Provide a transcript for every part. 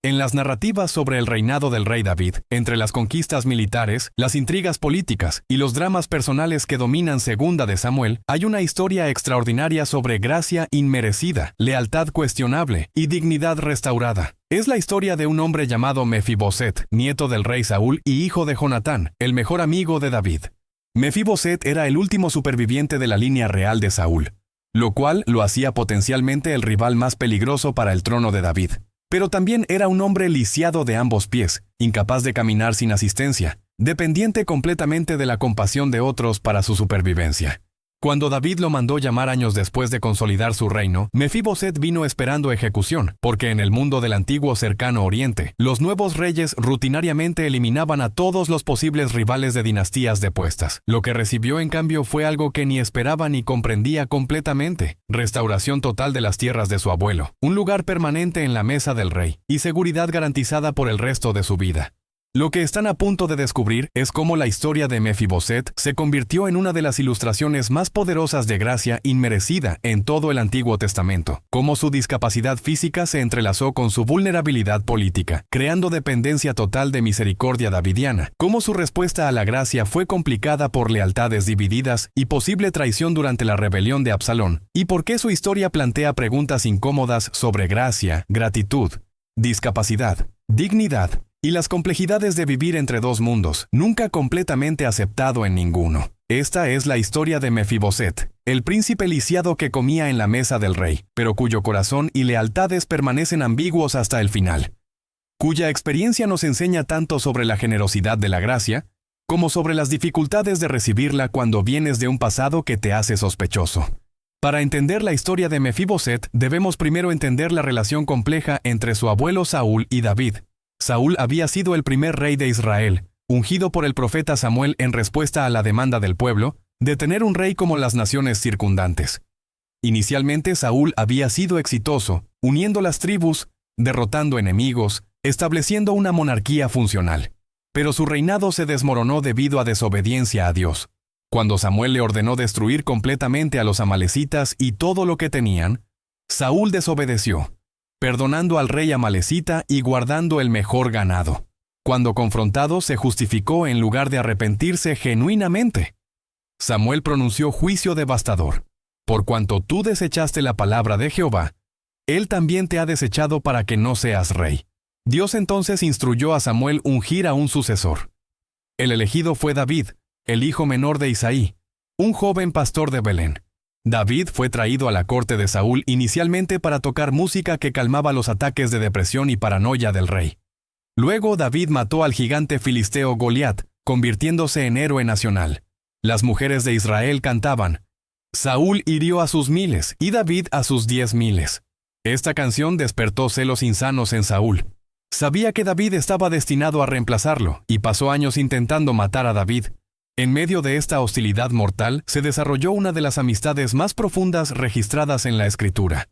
En las narrativas sobre el reinado del rey David, entre las conquistas militares, las intrigas políticas y los dramas personales que dominan Segunda de Samuel, hay una historia extraordinaria sobre gracia inmerecida, lealtad cuestionable y dignidad restaurada. Es la historia de un hombre llamado Mefiboset, nieto del rey Saúl y hijo de Jonatán, el mejor amigo de David. Mefiboset era el último superviviente de la línea real de Saúl, lo cual lo hacía potencialmente el rival más peligroso para el trono de David. Pero también era un hombre lisiado de ambos pies, incapaz de caminar sin asistencia, dependiente completamente de la compasión de otros para su supervivencia. Cuando David lo mandó llamar años después de consolidar su reino, Mefiboset vino esperando ejecución, porque en el mundo del antiguo cercano oriente, los nuevos reyes rutinariamente eliminaban a todos los posibles rivales de dinastías depuestas. Lo que recibió en cambio fue algo que ni esperaba ni comprendía completamente: restauración total de las tierras de su abuelo, un lugar permanente en la mesa del rey, y seguridad garantizada por el resto de su vida. Lo que están a punto de descubrir es cómo la historia de Mefiboset se convirtió en una de las ilustraciones más poderosas de gracia inmerecida en todo el Antiguo Testamento, cómo su discapacidad física se entrelazó con su vulnerabilidad política, creando dependencia total de misericordia davidiana, cómo su respuesta a la gracia fue complicada por lealtades divididas y posible traición durante la rebelión de Absalón, y por qué su historia plantea preguntas incómodas sobre gracia, gratitud, discapacidad, dignidad, y las complejidades de vivir entre dos mundos, nunca completamente aceptado en ninguno. Esta es la historia de Mefiboset, el príncipe lisiado que comía en la mesa del rey, pero cuyo corazón y lealtades permanecen ambiguos hasta el final. Cuya experiencia nos enseña tanto sobre la generosidad de la gracia, como sobre las dificultades de recibirla cuando vienes de un pasado que te hace sospechoso. Para entender la historia de Mefiboset, debemos primero entender la relación compleja entre su abuelo Saúl y David. Saúl había sido el primer rey de Israel, ungido por el profeta Samuel en respuesta a la demanda del pueblo de tener un rey como las naciones circundantes. Inicialmente Saúl había sido exitoso, uniendo las tribus, derrotando enemigos, estableciendo una monarquía funcional. Pero su reinado se desmoronó debido a desobediencia a Dios. Cuando Samuel le ordenó destruir completamente a los amalecitas y todo lo que tenían, Saúl desobedeció, perdonando al rey amalecita y guardando el mejor ganado. Cuando confrontado, se justificó en lugar de arrepentirse genuinamente. Samuel pronunció juicio devastador. Por cuanto tú desechaste la palabra de Jehová, él también te ha desechado para que no seas rey. Dios entonces instruyó a Samuel ungir a un sucesor. El elegido fue David, el hijo menor de Isaí, un joven pastor de Belén. David fue traído a la corte de Saúl inicialmente para tocar música que calmaba los ataques de depresión y paranoia del rey. Luego David mató al gigante filisteo Goliat, convirtiéndose en héroe nacional. Las mujeres de Israel cantaban: Saúl hirió a sus miles y David a sus 10,000. Esta canción despertó celos insanos en Saúl. Sabía que David estaba destinado a reemplazarlo y pasó años intentando matar a David. En medio de esta hostilidad mortal se desarrolló una de las amistades más profundas registradas en la Escritura: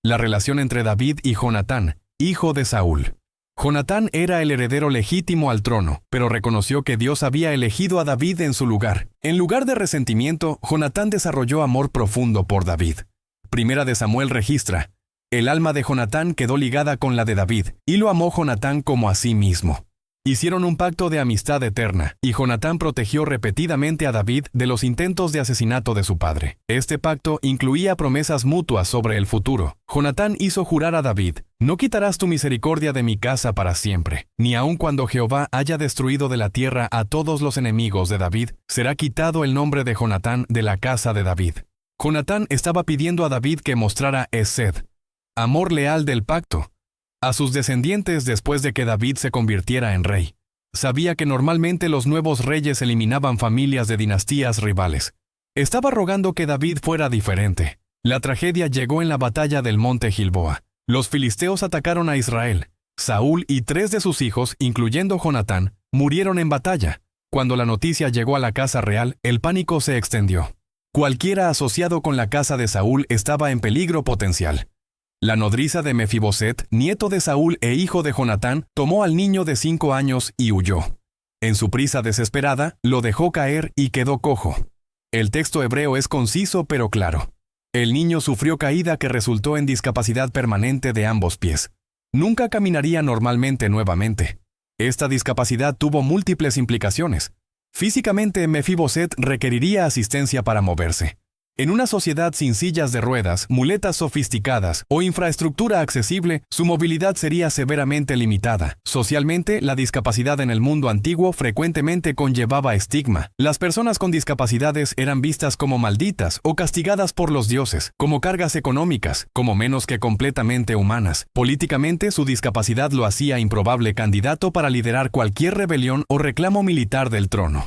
la relación entre David y Jonatán, hijo de Saúl. Jonatán era el heredero legítimo al trono, pero reconoció que Dios había elegido a David en su lugar. En lugar de resentimiento, Jonatán desarrolló amor profundo por David. Primera de Samuel registra: el alma de Jonatán quedó ligada con la de David, y lo amó Jonatán como a sí mismo. Hicieron un pacto de amistad eterna, y Jonatán protegió repetidamente a David de los intentos de asesinato de su padre. Este pacto incluía promesas mutuas sobre el futuro. Jonatán hizo jurar a David: no quitarás tu misericordia de mi casa para siempre, ni aun cuando Jehová haya destruido de la tierra a todos los enemigos de David, será quitado el nombre de Jonatán de la casa de David. Jonatán estaba pidiendo a David que mostrara esed, amor leal del pacto, a sus descendientes después de que David se convirtiera en rey. Sabía que normalmente los nuevos reyes eliminaban familias de dinastías rivales. Estaba rogando que David fuera diferente. La tragedia llegó en la batalla del monte Gilboa. Los filisteos atacaron a Israel. Saúl y 3 de sus hijos, incluyendo Jonatán, murieron en batalla. Cuando la noticia llegó a la casa real, el pánico se extendió. Cualquiera asociado con la casa de Saúl estaba en peligro potencial. La nodriza de Mefiboset, nieto de Saúl e hijo de Jonatán, tomó al niño de 5 años y huyó. En su prisa desesperada, lo dejó caer y quedó cojo. El texto hebreo es conciso pero claro. El niño sufrió caída que resultó en discapacidad permanente de ambos pies. Nunca caminaría normalmente nuevamente. Esta discapacidad tuvo múltiples implicaciones. Físicamente, Mefiboset requeriría asistencia para moverse. En una sociedad sin sillas de ruedas, muletas sofisticadas o infraestructura accesible, su movilidad sería severamente limitada. Socialmente, la discapacidad en el mundo antiguo frecuentemente conllevaba estigma. Las personas con discapacidades eran vistas como malditas o castigadas por los dioses, como cargas económicas, como menos que completamente humanas. Políticamente, su discapacidad lo hacía improbable candidato para liderar cualquier rebelión o reclamo militar del trono.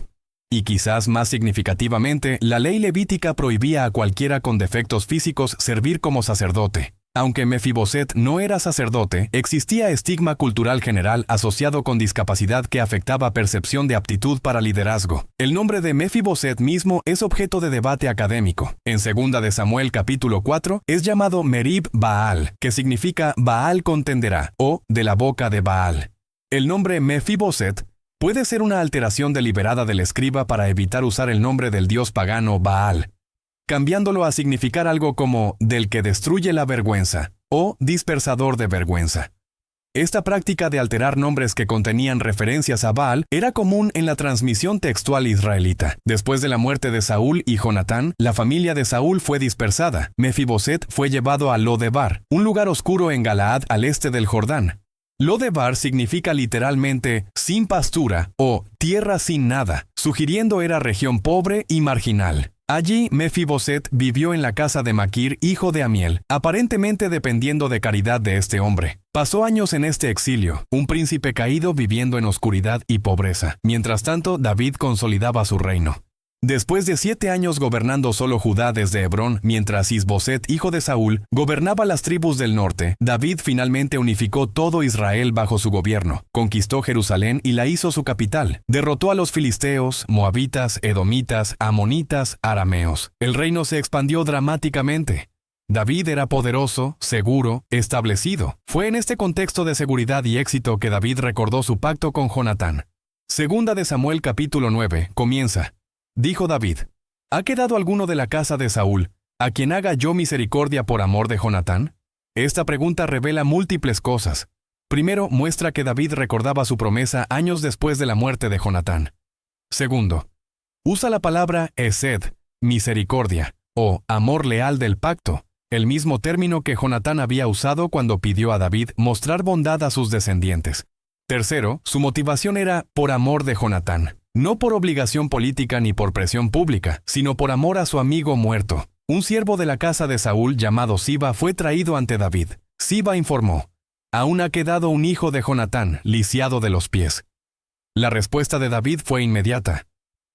Y quizás más significativamente, la ley levítica prohibía a cualquiera con defectos físicos servir como sacerdote. Aunque Mefiboset no era sacerdote, existía estigma cultural general asociado con discapacidad que afectaba percepción de aptitud para liderazgo. El nombre de Mefiboset mismo es objeto de debate académico. En 2 de Samuel capítulo 4 es llamado Merib Baal, que significa Baal contenderá, o de la boca de Baal. El nombre Mefiboset puede ser una alteración deliberada del escriba para evitar usar el nombre del dios pagano Baal, cambiándolo a significar algo como del que destruye la vergüenza o dispersador de vergüenza. Esta práctica de alterar nombres que contenían referencias a Baal era común en la transmisión textual israelita. Después de la muerte de Saúl y Jonatán, la familia de Saúl fue dispersada. Mefiboset fue llevado a Lodebar, un lugar oscuro en Galaad al este del Jordán. Lodebar significa literalmente sin pastura o tierra sin nada, sugiriendo era región pobre y marginal. Allí Mefiboset vivió en la casa de Maquir, hijo de Amiel, aparentemente dependiendo de caridad de este hombre. Pasó años en este exilio, un príncipe caído viviendo en oscuridad y pobreza. Mientras tanto, David consolidaba su reino. Después de 7 años gobernando solo Judá desde Hebrón, mientras Isboset, hijo de Saúl, gobernaba las tribus del norte, David finalmente unificó todo Israel bajo su gobierno, conquistó Jerusalén y la hizo su capital, derrotó a los filisteos, moabitas, edomitas, amonitas, arameos. El reino se expandió dramáticamente. David era poderoso, seguro, establecido. Fue en este contexto de seguridad y éxito que David recordó su pacto con Jonatán. 2 de Samuel capítulo 9 comienza. Dijo David: ¿Ha quedado alguno de la casa de Saúl, a quien haga yo misericordia por amor de Jonatán? Esta pregunta revela múltiples cosas. Primero, muestra que David recordaba su promesa años después de la muerte de Jonatán. Segundo, usa la palabra esed, misericordia, o amor leal del pacto, el mismo término que Jonatán había usado cuando pidió a David mostrar bondad a sus descendientes. Tercero, su motivación era por amor de Jonatán. No por obligación política ni por presión pública, sino por amor a su amigo muerto. Un siervo de la casa de Saúl llamado Siba fue traído ante David. Siba informó: «Aún ha quedado un hijo de Jonatán, lisiado de los pies». La respuesta de David fue inmediata.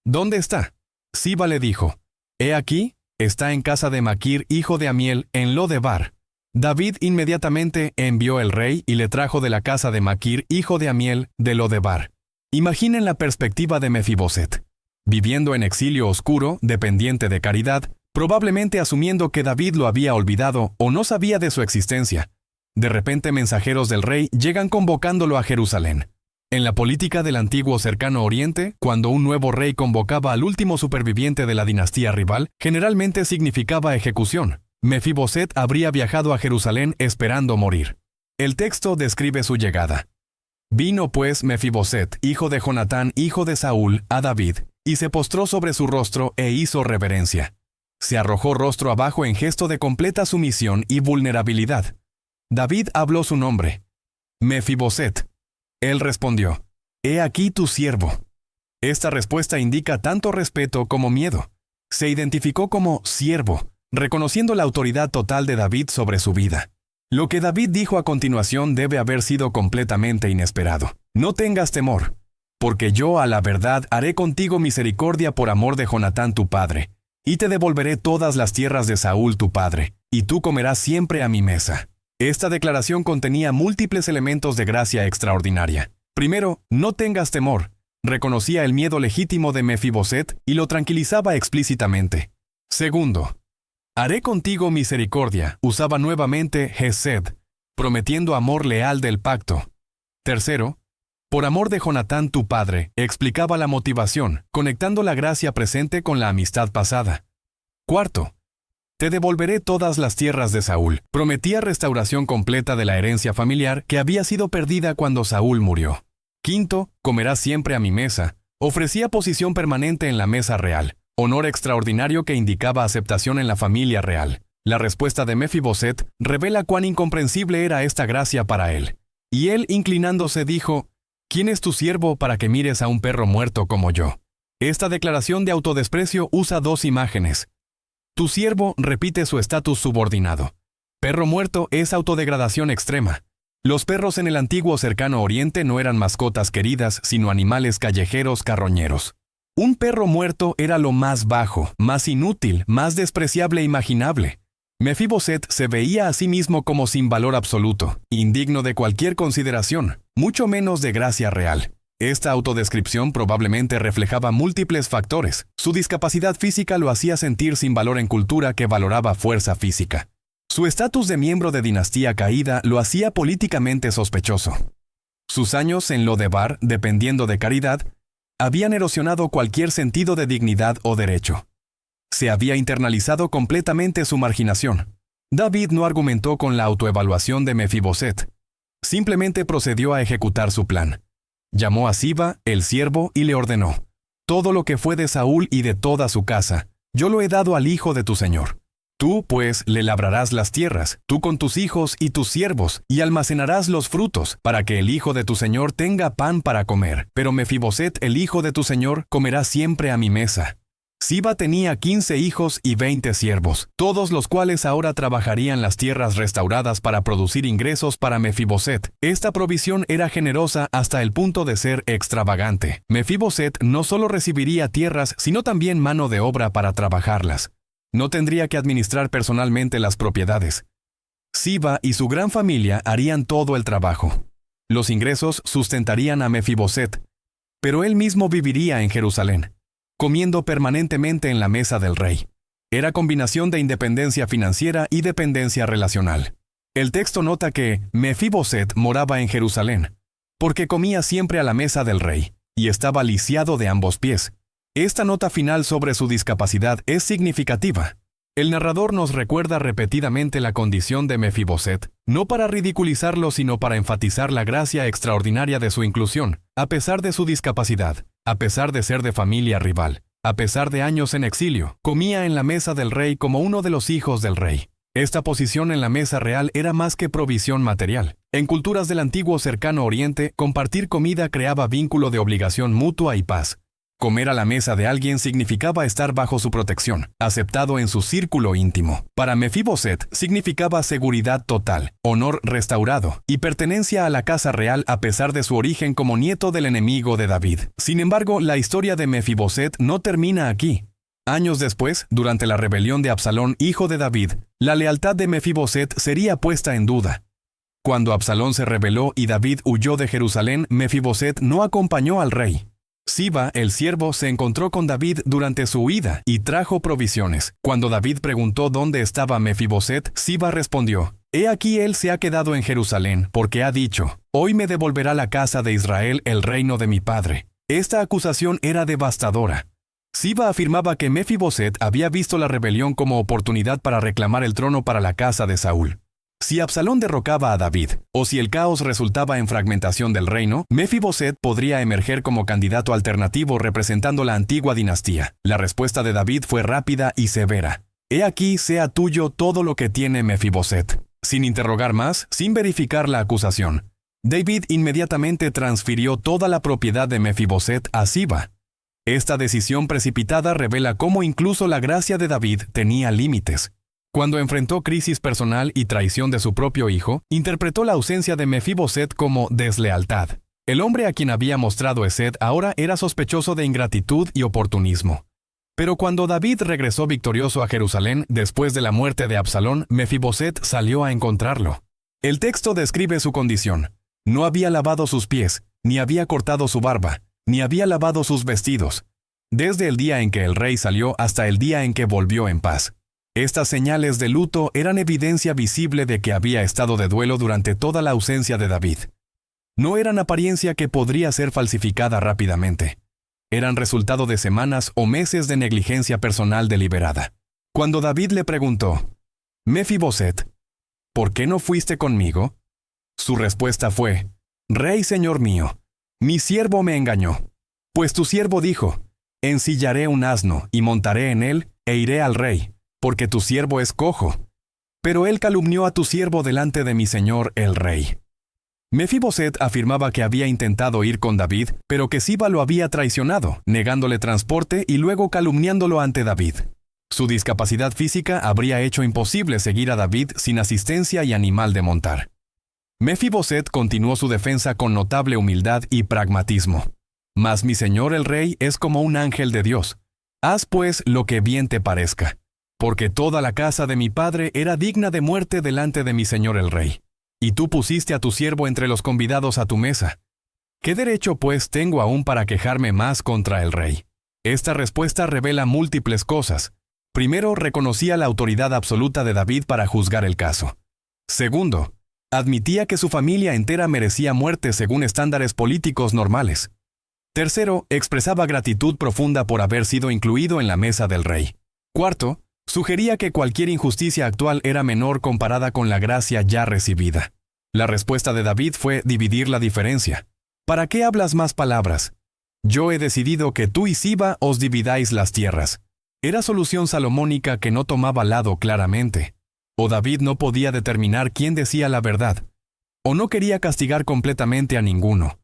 «¿Dónde está?». Siba le dijo: «He aquí, está en casa de Maquir, hijo de Amiel, en Lodebar». David inmediatamente envió el rey y le trajo de la casa de Maquir, hijo de Amiel, de Lodebar. Imaginen la perspectiva de Mefiboset. Viviendo en exilio oscuro, dependiente de caridad, probablemente asumiendo que David lo había olvidado o no sabía de su existencia. De repente mensajeros del rey llegan convocándolo a Jerusalén. En la política del antiguo cercano Oriente, cuando un nuevo rey convocaba al último superviviente de la dinastía rival, generalmente significaba ejecución. Mefiboset habría viajado a Jerusalén esperando morir. El texto describe su llegada. Vino pues Mefiboset, hijo de Jonatán, hijo de Saúl, a David, y se postró sobre su rostro e hizo reverencia. Se arrojó rostro abajo en gesto de completa sumisión y vulnerabilidad. David habló su nombre: Mefiboset. Él respondió: «He aquí tu siervo». Esta respuesta indica tanto respeto como miedo. Se identificó como siervo, reconociendo la autoridad total de David sobre su vida. Lo que David dijo a continuación debe haber sido completamente inesperado. «No tengas temor, porque yo a la verdad haré contigo misericordia por amor de Jonatán tu padre, y te devolveré todas las tierras de Saúl tu padre, y tú comerás siempre a mi mesa». Esta declaración contenía múltiples elementos de gracia extraordinaria. Primero, no tengas temor. Reconocía el miedo legítimo de Mefiboset y lo tranquilizaba explícitamente. Segundo, haré contigo misericordia. Usaba nuevamente Hesed, prometiendo amor leal del pacto. Tercero, por amor de Jonatán tu padre, explicaba la motivación, conectando la gracia presente con la amistad pasada. Cuarto, te devolveré todas las tierras de Saúl. Prometía restauración completa de la herencia familiar que había sido perdida cuando Saúl murió. Quinto, comerás siempre a mi mesa. Ofrecía posición permanente en la mesa real, honor extraordinario que indicaba aceptación en la familia real. La respuesta de Mefiboset revela cuán incomprensible era esta gracia para él. Y él, inclinándose, dijo: ¿Quién es tu siervo para que mires a un perro muerto como yo? Esta declaración de autodesprecio usa dos imágenes. Tu siervo repite su estatus subordinado. Perro muerto es autodegradación extrema. Los perros en el antiguo cercano oriente no eran mascotas queridas, sino animales callejeros carroñeros. Un perro muerto era lo más bajo, más inútil, más despreciable imaginable. Mefiboset se veía a sí mismo como sin valor absoluto, indigno de cualquier consideración, mucho menos de gracia real. Esta autodescripción probablemente reflejaba múltiples factores. Su discapacidad física lo hacía sentir sin valor en cultura que valoraba fuerza física. Su estatus de miembro de dinastía caída lo hacía políticamente sospechoso. Sus años en Lodebar, dependiendo de caridad, habían erosionado cualquier sentido de dignidad o derecho. Se había internalizado completamente su marginación. David no argumentó con la autoevaluación de Mefiboset. Simplemente procedió a ejecutar su plan. Llamó a Siba, el siervo, y le ordenó: todo lo que fue de Saúl y de toda su casa, yo lo he dado al hijo de tu señor. Tú, pues, le labrarás las tierras, tú con tus hijos y tus siervos, y almacenarás los frutos, para que el hijo de tu señor tenga pan para comer. Pero Mefiboset, el hijo de tu señor, comerá siempre a mi mesa. Siba tenía 15 hijos y 20 siervos, todos los cuales ahora trabajarían las tierras restauradas para producir ingresos para Mefiboset. Esta provisión era generosa hasta el punto de ser extravagante. Mefiboset no solo recibiría tierras, sino también mano de obra para trabajarlas. No tendría que administrar personalmente las propiedades. Siba y su gran familia harían todo el trabajo. Los ingresos sustentarían a Mefiboset, pero él mismo viviría en Jerusalén, comiendo permanentemente en la mesa del rey. Era combinación de independencia financiera y dependencia relacional. El texto nota que Mefiboset moraba en Jerusalén, porque comía siempre a la mesa del rey, y estaba lisiado de ambos pies. Esta nota final sobre su discapacidad es significativa. El narrador nos recuerda repetidamente la condición de Mefiboset, no para ridiculizarlo, sino para enfatizar la gracia extraordinaria de su inclusión, a pesar de su discapacidad, a pesar de ser de familia rival, a pesar de años en exilio, comía en la mesa del rey como uno de los hijos del rey. Esta posición en la mesa real era más que provisión material. En culturas del antiguo cercano oriente, compartir comida creaba vínculo de obligación mutua y paz. Comer a la mesa de alguien significaba estar bajo su protección, aceptado en su círculo íntimo. Para Mefiboset significaba seguridad total, honor restaurado y pertenencia a la casa real a pesar de su origen como nieto del enemigo de David. Sin embargo, la historia de Mefiboset no termina aquí. Años después, durante la rebelión de Absalón, hijo de David, la lealtad de Mefiboset sería puesta en duda. Cuando Absalón se rebeló y David huyó de Jerusalén, Mefiboset no acompañó al rey. Siba, el siervo, se encontró con David durante su huida y trajo provisiones. Cuando David preguntó dónde estaba Mefiboset, Siba respondió: He aquí él se ha quedado en Jerusalén, porque ha dicho: Hoy me devolverá la casa de Israel el reino de mi padre. Esta acusación era devastadora. Siba afirmaba que Mefiboset había visto la rebelión como oportunidad para reclamar el trono para la casa de Saúl. Si Absalón derrocaba a David, o si el caos resultaba en fragmentación del reino, Mefiboset podría emerger como candidato alternativo representando la antigua dinastía. La respuesta de David fue rápida y severa: He aquí sea tuyo todo lo que tiene Mefiboset. Sin interrogar más, sin verificar la acusación, David inmediatamente transfirió toda la propiedad de Mefiboset a Siba. Esta decisión precipitada revela cómo incluso la gracia de David tenía límites. Cuando enfrentó crisis personal y traición de su propio hijo, interpretó la ausencia de Mefiboset como deslealtad. El hombre a quien había mostrado Esed ahora era sospechoso de ingratitud y oportunismo. Pero cuando David regresó victorioso a Jerusalén después de la muerte de Absalón, Mefiboset salió a encontrarlo. El texto describe su condición. No había lavado sus pies, ni había cortado su barba, ni había lavado sus vestidos, desde el día en que el rey salió hasta el día en que volvió en paz. Estas señales de luto eran evidencia visible de que había estado de duelo durante toda la ausencia de David. No eran apariencia que podría ser falsificada rápidamente. Eran resultado de semanas o meses de negligencia personal deliberada. Cuando David le preguntó, Mefiboset, ¿por qué no fuiste conmigo? Su respuesta fue, Rey, señor mío, mi siervo me engañó. Pues tu siervo dijo, ensillaré un asno y montaré en él e iré al rey, porque tu siervo es cojo. Pero él calumnió a tu siervo delante de mi señor el rey. Mefiboset afirmaba que había intentado ir con David, pero que Siba lo había traicionado, negándole transporte y luego calumniándolo ante David. Su discapacidad física habría hecho imposible seguir a David sin asistencia y animal de montar. Mefiboset continuó su defensa con notable humildad y pragmatismo. Mas mi señor el rey es como un ángel de Dios. Haz pues lo que bien te parezca, porque toda la casa de mi padre era digna de muerte delante de mi señor el rey. Y tú pusiste a tu siervo entre los convidados a tu mesa. ¿Qué derecho pues tengo aún para quejarme más contra el rey? Esta respuesta revela múltiples cosas. Primero, reconocía la autoridad absoluta de David para juzgar el caso. Segundo, admitía que su familia entera merecía muerte según estándares políticos normales. Tercero, expresaba gratitud profunda por haber sido incluido en la mesa del rey. Cuarto, sugería que cualquier injusticia actual era menor comparada con la gracia ya recibida. La respuesta de David fue dividir la diferencia. ¿Para qué hablas más palabras? Yo he decidido que tú y Siba os dividáis las tierras. Era solución salomónica que no tomaba lado claramente. O David no podía determinar quién decía la verdad. O no quería castigar completamente a ninguno.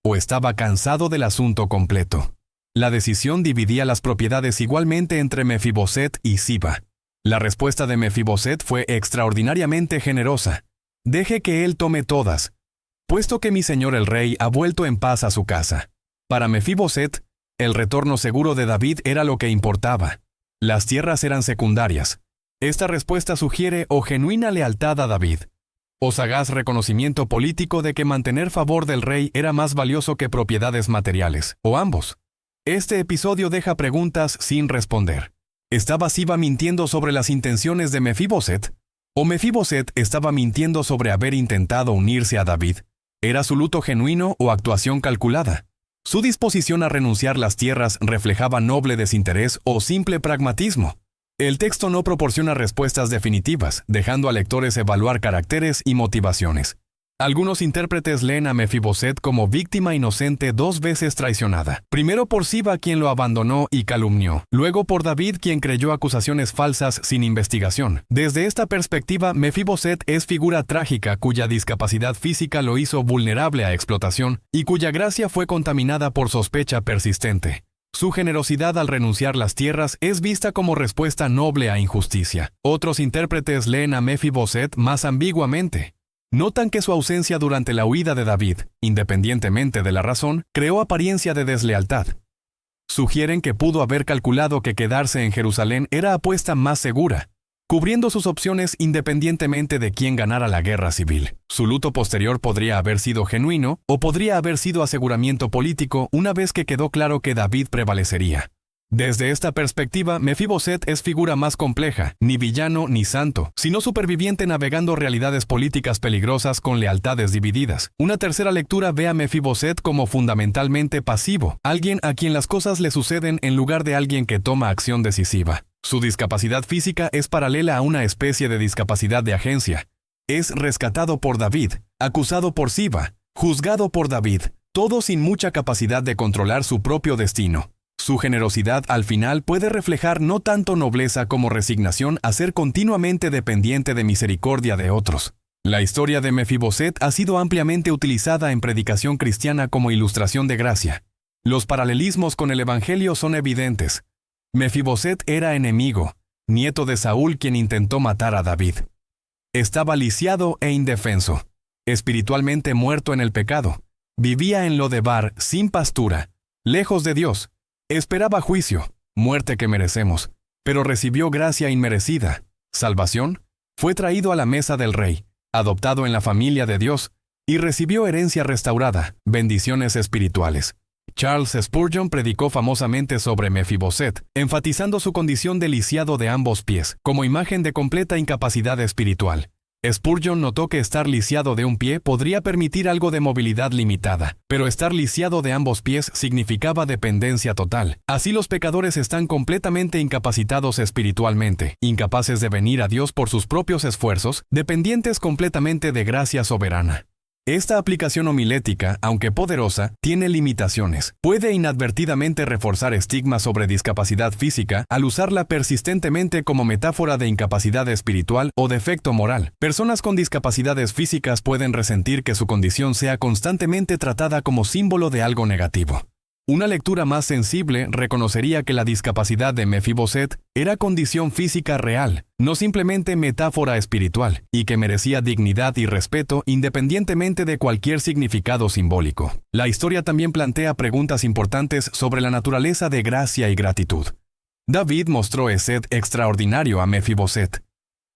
O estaba cansado del asunto completo. La decisión dividía las propiedades igualmente entre Mefiboset y Siba. La respuesta de Mefiboset fue extraordinariamente generosa. Deje que él tome todas, puesto que mi señor el rey ha vuelto en paz a su casa. Para Mefiboset, el retorno seguro de David era lo que importaba. Las tierras eran secundarias. Esta respuesta sugiere o genuina lealtad a David, o sagaz reconocimiento político de que mantener favor del rey era más valioso que propiedades materiales, o ambos. Este episodio deja preguntas sin responder. ¿Estaba Siba mintiendo sobre las intenciones de Mefiboset? ¿O Mefiboset estaba mintiendo sobre haber intentado unirse a David? ¿Era su luto genuino o actuación calculada? ¿Su disposición a renunciar las tierras reflejaba noble desinterés o simple pragmatismo? El texto no proporciona respuestas definitivas, dejando a lectores evaluar caracteres y motivaciones. Algunos intérpretes leen a Mefiboset como víctima inocente 2 veces traicionada. Primero por Siba, quien lo abandonó y calumnió. Luego por David, quien creyó acusaciones falsas sin investigación. Desde esta perspectiva, Mefiboset es figura trágica cuya discapacidad física lo hizo vulnerable a explotación y cuya gracia fue contaminada por sospecha persistente. Su generosidad al renunciar las tierras es vista como respuesta noble a injusticia. Otros intérpretes leen a Mefiboset más ambiguamente. Notan que su ausencia durante la huida de David, independientemente de la razón, creó apariencia de deslealtad. Sugieren que pudo haber calculado que quedarse en Jerusalén era apuesta más segura, cubriendo sus opciones independientemente de quién ganara la guerra civil. Su luto posterior podría haber sido genuino o podría haber sido aseguramiento político una vez que quedó claro que David prevalecería. Desde esta perspectiva, Mefiboset es figura más compleja, ni villano ni santo, sino superviviente navegando realidades políticas peligrosas con lealtades divididas. Una tercera lectura ve a Mefiboset como fundamentalmente pasivo, alguien a quien las cosas le suceden en lugar de alguien que toma acción decisiva. Su discapacidad física es paralela a una especie de discapacidad de agencia. Es rescatado por David, acusado por Siba, juzgado por David, todo sin mucha capacidad de controlar su propio destino. Su generosidad al final puede reflejar no tanto nobleza como resignación a ser continuamente dependiente de misericordia de otros. La historia de Mefiboset ha sido ampliamente utilizada en predicación cristiana como ilustración de gracia. Los paralelismos con el Evangelio son evidentes. Mefiboset era enemigo, nieto de Saúl quien intentó matar a David. Estaba lisiado e indefenso, espiritualmente muerto en el pecado. Vivía en Lodebar sin pastura, lejos de Dios. Esperaba juicio, muerte que merecemos, pero recibió gracia inmerecida, salvación, fue traído a la mesa del rey, adoptado en la familia de Dios, y recibió herencia restaurada, bendiciones espirituales. Charles Spurgeon predicó famosamente sobre Mefiboset, enfatizando su condición de lisiado de ambos pies, como imagen de completa incapacidad espiritual. Spurgeon notó que estar lisiado de un pie podría permitir algo de movilidad limitada, pero estar lisiado de ambos pies significaba dependencia total. Así los pecadores están completamente incapacitados espiritualmente, incapaces de venir a Dios por sus propios esfuerzos, dependientes completamente de gracia soberana. Esta aplicación homilética, aunque poderosa, tiene limitaciones. Puede inadvertidamente reforzar estigmas sobre discapacidad física al usarla persistentemente como metáfora de incapacidad espiritual o defecto moral. Personas con discapacidades físicas pueden resentir que su condición sea constantemente tratada como símbolo de algo negativo. Una lectura más sensible reconocería que la discapacidad de Mefiboset era condición física real, no simplemente metáfora espiritual, y que merecía dignidad y respeto independientemente de cualquier significado simbólico. La historia también plantea preguntas importantes sobre la naturaleza de gracia y gratitud. David mostró hesed extraordinario a Mefiboset,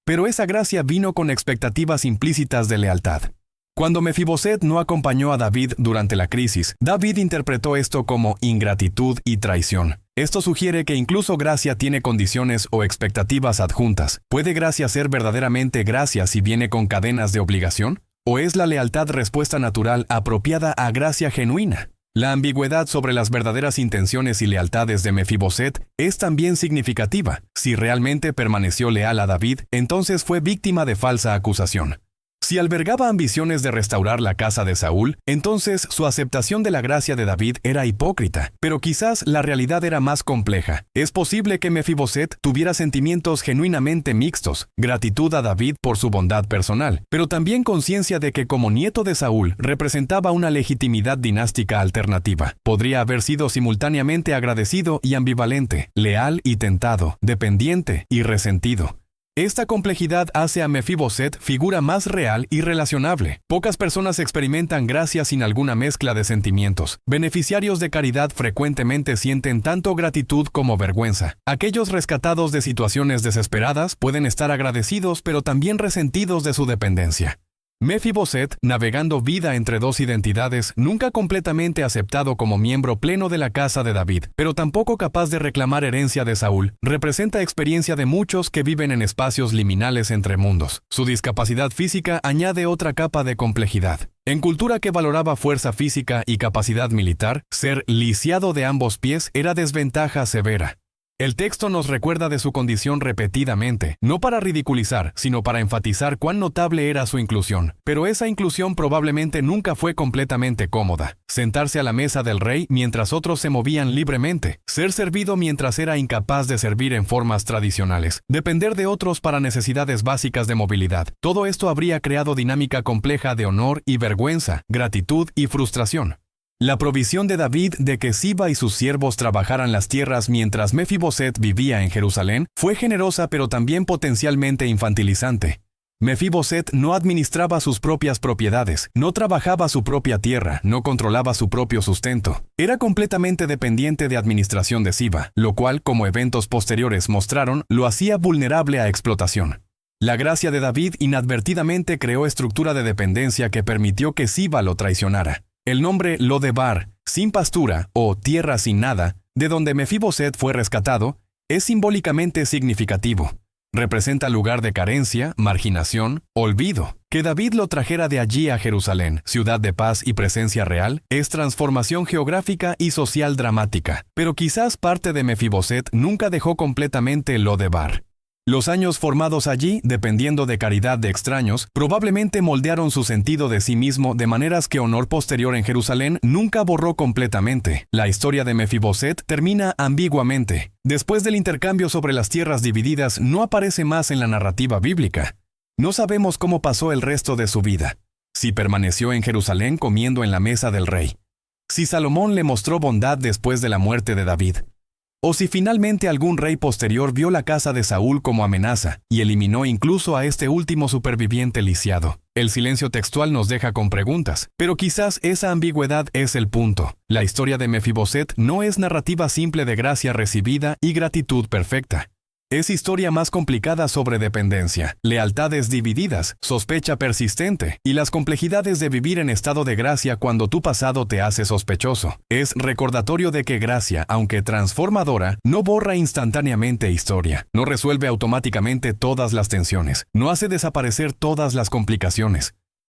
pero esa gracia vino con expectativas implícitas de lealtad. Cuando Mefiboset no acompañó a David durante la crisis, David interpretó esto como ingratitud y traición. Esto sugiere que incluso gracia tiene condiciones o expectativas adjuntas. ¿Puede gracia ser verdaderamente gracia si viene con cadenas de obligación? ¿O es la lealtad respuesta natural apropiada a gracia genuina? La ambigüedad sobre las verdaderas intenciones y lealtades de Mefiboset es también significativa. Si realmente permaneció leal a David, entonces fue víctima de falsa acusación. Si albergaba ambiciones de restaurar la casa de Saúl, entonces su aceptación de la gracia de David era hipócrita, pero quizás la realidad era más compleja. Es posible que Mefiboset tuviera sentimientos genuinamente mixtos, gratitud a David por su bondad personal, pero también conciencia de que como nieto de Saúl representaba una legitimidad dinástica alternativa. Podría haber sido simultáneamente agradecido y ambivalente, leal y tentado, dependiente y resentido. Esta complejidad hace a Mefiboset figura más real y relacionable. Pocas personas experimentan gracia sin alguna mezcla de sentimientos. Beneficiarios de caridad frecuentemente sienten tanto gratitud como vergüenza. Aquellos rescatados de situaciones desesperadas pueden estar agradecidos pero también resentidos de su dependencia. Mefiboset, navegando vida entre dos identidades, nunca completamente aceptado como miembro pleno de la casa de David, pero tampoco capaz de reclamar herencia de Saúl, representa experiencia de muchos que viven en espacios liminales entre mundos. Su discapacidad física añade otra capa de complejidad. En cultura que valoraba fuerza física y capacidad militar, ser lisiado de ambos pies era desventaja severa. El texto nos recuerda de su condición repetidamente, no para ridiculizar, sino para enfatizar cuán notable era su inclusión. Pero esa inclusión probablemente nunca fue completamente cómoda. Sentarse a la mesa del rey mientras otros se movían libremente, ser servido mientras era incapaz de servir en formas tradicionales, depender de otros para necesidades básicas de movilidad. Todo esto habría creado dinámica compleja de honor y vergüenza, gratitud y frustración. La provisión de David de que Siba y sus siervos trabajaran las tierras mientras Mefiboset vivía en Jerusalén fue generosa pero también potencialmente infantilizante. Mefiboset no administraba sus propias propiedades, no trabajaba su propia tierra, no controlaba su propio sustento. Era completamente dependiente de administración de Siba, lo cual, como eventos posteriores mostraron, lo hacía vulnerable a explotación. La gracia de David inadvertidamente creó estructura de dependencia que permitió que Siba lo traicionara. El nombre Lodebar, sin pastura, o tierra sin nada, de donde Mefiboset fue rescatado, es simbólicamente significativo. Representa lugar de carencia, marginación, olvido. Que David lo trajera de allí a Jerusalén, ciudad de paz y presencia real, es transformación geográfica y social dramática. Pero quizás parte de Mefiboset nunca dejó completamente Lodebar. Los años formados allí, dependiendo de caridad de extraños, probablemente moldearon su sentido de sí mismo de maneras que honor posterior en Jerusalén nunca borró completamente. La historia de Mefiboset termina ambiguamente. Después del intercambio sobre las tierras divididas, no aparece más en la narrativa bíblica. No sabemos cómo pasó el resto de su vida. Si permaneció en Jerusalén comiendo en la mesa del rey. Si Salomón le mostró bondad después de la muerte de David. O si finalmente algún rey posterior vio la casa de Saúl como amenaza y eliminó incluso a este último superviviente lisiado. El silencio textual nos deja con preguntas, pero quizás esa ambigüedad es el punto. La historia de Mefiboset no es narrativa simple de gracia recibida y gratitud perfecta. Es historia más complicada sobre dependencia, lealtades divididas, sospecha persistente y las complejidades de vivir en estado de gracia cuando tu pasado te hace sospechoso. Es recordatorio de que gracia, aunque transformadora, no borra instantáneamente historia, no resuelve automáticamente todas las tensiones, no hace desaparecer todas las complicaciones,